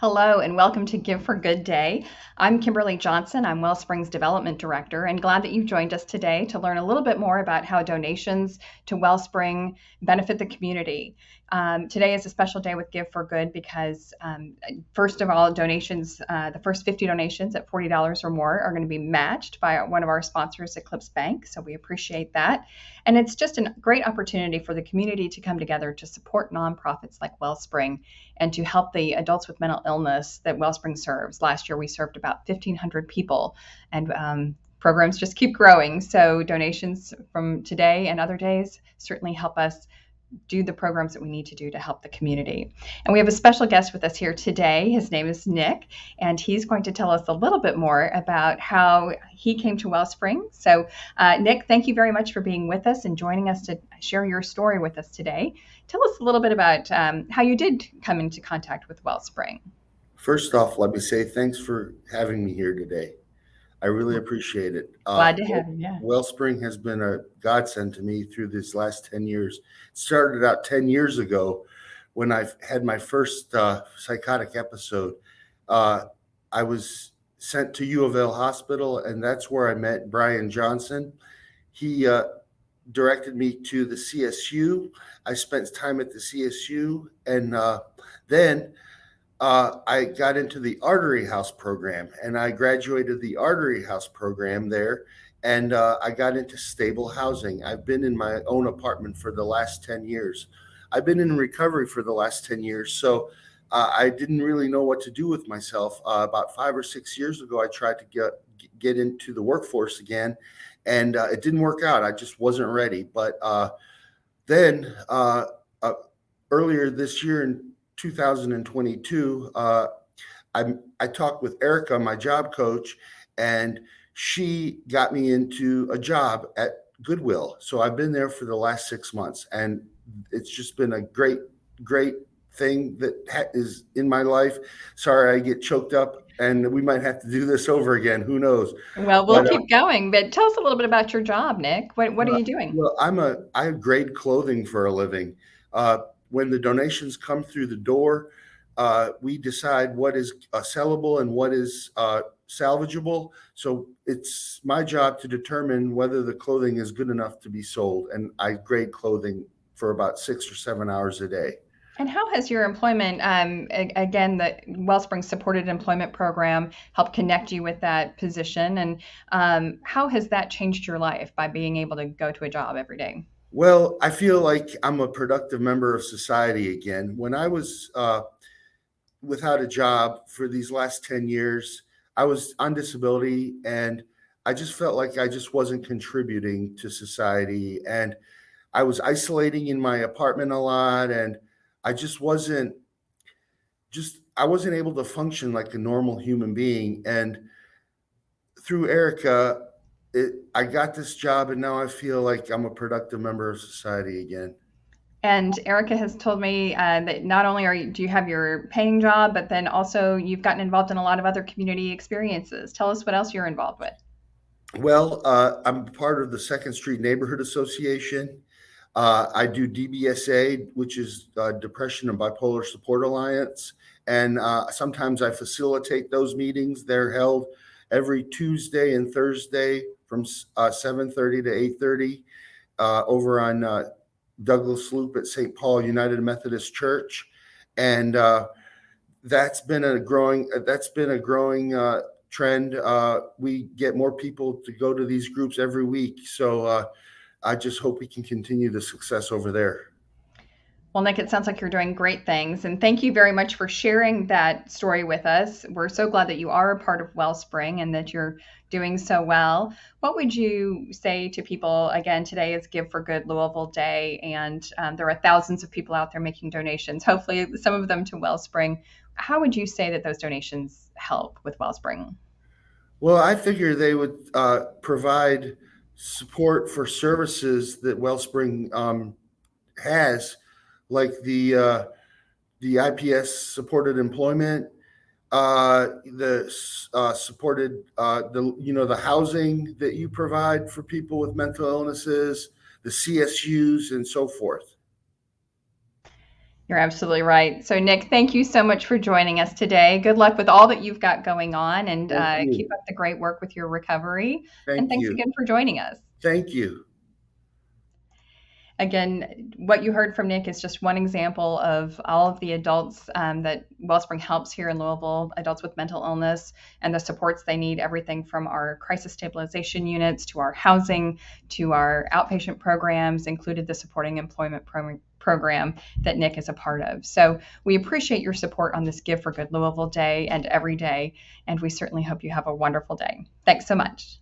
Hello and welcome to Give for Good Day. I'm Kimberly Johnson. I'm Wellsprings Development Director and glad that you've joined us today to learn a little bit more about how donations to Wellspring benefit the community. Today is a special day with Give for Good because, first of all, donations, the first 50 donations at $40 or more are going to be matched by one of our sponsors, Eclipse Bank. So we appreciate that. And it's just a great opportunity for the community to come together to support nonprofits like Wellspring and to help the adults with mental illness that Wellspring serves. Last year, we served about 1,500 people, and programs just keep growing. So donations from today and other days certainly help us do the programs that we need to do to help the community. And we have a special guest with us here today. His name is Nick, and he's going to tell us a little bit more about how he came to Wellspring. So, Nick, thank you very much for being with us and joining us to share your story with us today. Tell us a little bit about how you did come into contact with Wellspring. First off, let me say thanks for having me here today. I really appreciate it. Glad to have you. Yeah. Wellspring has been a godsend to me through these last 10 years. It started out 10 years ago when I had my first psychotic episode. I was sent to U of L Hospital, and that's where I met Brian Johnson. He directed me to the CSU. I spent time at the CSU, and then I got into the Artery House program, and I graduated the Artery House program there, and I got into stable housing. I've been in my own apartment for the last 10 years. I've been in recovery for the last 10 years, so I didn't really know what to do with myself. About 5 or 6 years ago, I tried to get into the workforce again, and it didn't work out. I just wasn't ready. But then earlier this year in 2022, I talked with Erica, my job coach, and she got me into a job at Goodwill. So I've been there for the last 6 months, and it's just been a great thing that is in my life. Sorry, I get choked up, and we might have to do this over again. Who knows? Well, we'll keep going, but tell us a little bit about your job, Nick. What are you doing? Well, I grade clothing for a living. When the donations come through the door, we decide what is sellable and what is salvageable. So it's my job to determine whether the clothing is good enough to be sold. And I grade clothing for about 6 or 7 hours a day. And how has your employment, again, the Wellspring Supported Employment Program helped connect you with that position? And how has that changed your life by being able to go to a job every day? Well, I feel like I'm a productive member of society again. When I was without a job for these last 10 years, I was on disability, and I just felt like I just wasn't contributing to society. And I was isolating in my apartment a lot, and I wasn't able to function like a normal human being. And through Erica, I got this job, and now I feel like I'm a productive member of society again. And Erica has told me that not only do you have your paying job, but then also you've gotten involved in a lot of other community experiences. Tell us what else you're involved with. Well, I'm part of the Second Street Neighborhood Association. I do DBSA, which is Depression and Bipolar Support Alliance. And sometimes I facilitate those meetings. They're held every Tuesday and Thursday from 7:30 to 8:30 over on Douglas Loop at St. Paul United Methodist Church. And that's been a growing trend. We get more people to go to these groups every week. So I just hope we can continue the success over there. Well, Nick, it sounds like you're doing great things. And thank you very much for sharing that story with us. We're so glad that you are a part of Wellspring and that you're doing so well. What would you say to people? Again, today is Give for Good Louisville Day, and there are thousands of people out there making donations, hopefully some of them to Wellspring. How would you say that those donations help with Wellspring? Well, I figure they would provide support for services that Wellspring has, like the IPS supported employment, the supported the housing that you provide for people with mental illnesses, the CSUs, and so forth. You're absolutely right. So, Nick, thank you so much for joining us today. Good luck with all that you've got going on, and Thank keep you. up the great work with your recovery. And Thank thanks you. again for joining us. Thank you. Again, what you heard from Nick is just one example of all of the adults that Wellspring helps here in Louisville, adults with mental illness, and the supports they need, everything from our crisis stabilization units to our housing to our outpatient programs, included the supporting employment program that Nick is a part of. So we appreciate your support on this Give for Good Louisville Day and every day, and we certainly hope you have a wonderful day. Thanks so much.